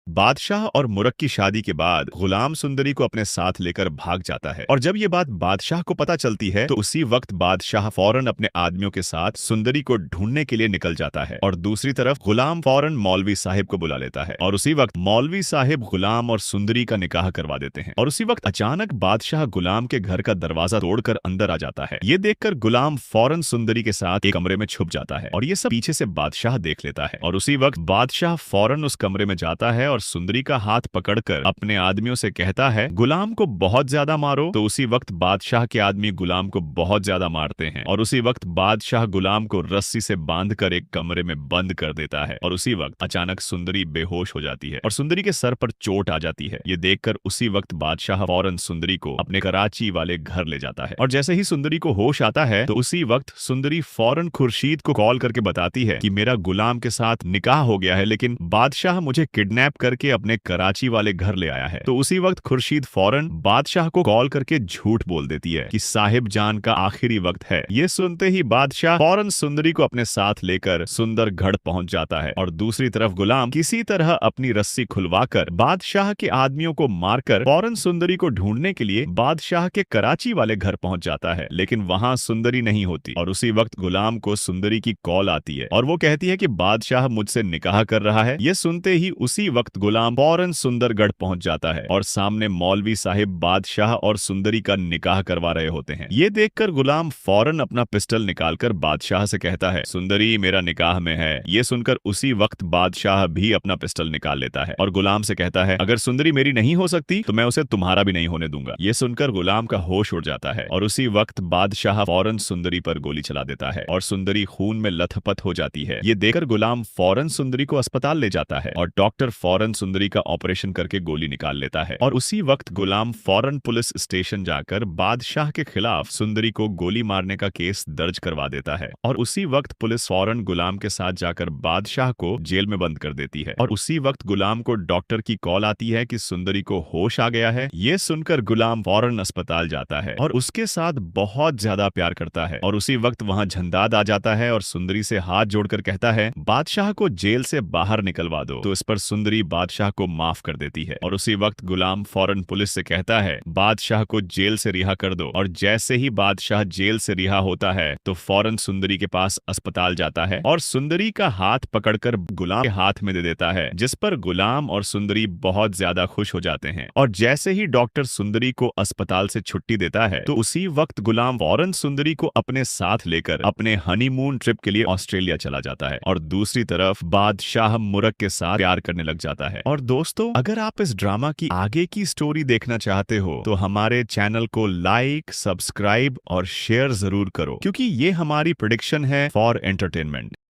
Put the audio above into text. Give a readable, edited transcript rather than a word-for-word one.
बादशाह और मुरक की शादी के बाद गुलाम सुंदरी को अपने साथ लेकर भाग जाता है और जब ये बात बादशाह को पता चलती है तो उसी वक्त बादशाह फौरन अपने आदमियों के साथ सुंदरी को ढूंढने के लिए निकल जाता है और दूसरी तरफ गुलाम फौरन मौलवी साहिब को बुला लेता है और उसी वक्त मौलवी साहिब गुलाम और सुंदरी का निकाह करवा देते हैं और उसी वक्त अचानक बादशाह गुलाम के घर का दरवाजा तोड़कर अंदर आ जाता है। ये देखकर गुलाम फौरन सुंदरी के साथ एक कमरे में छुप जाता है और ये सब पीछे से बादशाह देख लेता है और उसी वक्त बादशाह फौरन उस कमरे में जाता है और सुंदरी का हाथ पकड़कर अपने आदमियों से कहता है गुलाम को बहुत ज्यादा मारो। तो उसी वक्त बादशाह के आदमी गुलाम को बहुत ज्यादा मारते हैं और उसी वक्त बादशाह गुलाम को रस्सी से बांधकर एक कमरे में बंद कर देता है और उसी वक्त अचानक सुंदरी बेहोश हो जाती है और सुंदरी के सर पर चोट आ जाती है। ये देखकर उसी वक्त बादशाह फौरन सुंदरी को अपने कराची वाले घर ले जाता है और जैसे ही सुंदरी को होश आता है तो उसी वक्त सुंदरी फौरन खुर्शीद को कॉल करके बताती है कि मेरा गुलाम के साथ निकाह हो गया है लेकिन बादशाह मुझे किडनैप करके अपने कराची वाले घर ले आया है। तो उसी वक्त खुर्शीद फौरन बादशाह को कॉल करके झूठ बोल देती है कि साहिब जान का आखिरी वक्त है। ये सुनते ही बादशाह फौरन सुंदरी को अपने साथ लेकर सुंदरगढ़ पहुंच जाता है और दूसरी तरफ गुलाम किसी तरह अपनी रस्सी खुलवाकर बादशाह के आदमियों को मारकर फौरन सुंदरी को ढूंढने के लिए बादशाह के कराची वाले घर पहुंच जाता है लेकिन वहां सुंदरी नहीं होती और उसी वक्त गुलाम को सुंदरी की कॉल आती है और वो कहती है कि बादशाह मुझसे निकाह कर रहा है। ये सुनते ही उसी वक्त गुलाम फौरन सुंदरगढ़ पहुंच जाता है और सामने मौलवी साहिब बादशाह और सुंदरी का निकाह करवा रहे होते हैं। ये देखकर गुलाम फौरन अपना पिस्टल निकालकर बादशाह से कहता है सुंदरी मेरा निकाह में है। ये सुनकर उसी वक्त बादशाह भी अपना पिस्टल निकाल लेता है और गुलाम से कहता है अगर सुंदरी मेरी नहीं हो सकती तो मैं उसे तुम्हारा भी नहीं होने दूंगा। ये सुनकर गुलाम का होश उड़ जाता है और उसी वक्त बादशाह फौरन सुंदरी पर गोली चला देता है और सुंदरी खून में लथपथ हो जाती है। ये देखकर गुलाम फौरन सुंदरी को अस्पताल ले जाता है और डॉक्टर फौरन सुंदरी का ऑपरेशन करके गोली निकाल लेता है और उसी वक्त गुलाम फौरन पुलिस स्टेशन जाकर बादशाह के खिलाफ सुंदरी को गोली मारने का केस दर्ज करवा देता है और उसी वक्त पुलिस फौरन गुलाम के साथ जाकर बादशाह को जेल में बंद कर देती है और उसी वक्त गुलाम को डॉक्टर की कॉल आती है कि सुंदरी को होश आ गया है। ये सुनकर गुलाम फौरन अस्पताल जाता है और उसके साथ बहुत ज्यादा प्यार करता है और उसी वक्त वहां झंदाद आ जाता है और सुंदरी से हाथ जोड़कर कहता है बादशाह को जेल से बाहर निकलवा दो। तो इस पर सुंदरी बादशाह को माफ कर देती है और उसी वक्त गुलाम फौरन पुलिस से कहता है बादशाह को जेल से रिहा कर दो और जैसे ही बादशाह जेल से रिहा होता है तो फौरन सुंदरी के पास अस्पताल जाता है और सुंदरी का हाथ पकड़कर गुलाम के हाथ में दे देता है जिस पर गुलाम और सुंदरी बहुत ज्यादा खुश हो जाते हैं और जैसे ही डॉक्टर सुंदरी को अस्पताल से छुट्टी देता है तो उसी वक्त गुलाम फौरन सुंदरी को अपने साथ लेकर अपने हनीमून ट्रिप के लिए ऑस्ट्रेलिया चला जाता है और दूसरी तरफ बादशाह मुरक के साथ प्यार करने लग जाता है। और दोस्तों अगर आप इस ड्रामा की आगे की स्टोरी देखना चाहते हो तो हमारे चैनल को लाइक, सब्सक्राइब और शेयर जरूर करो क्योंकि ये हमारी प्रेडिक्शन है फॉर एंटरटेनमेंट।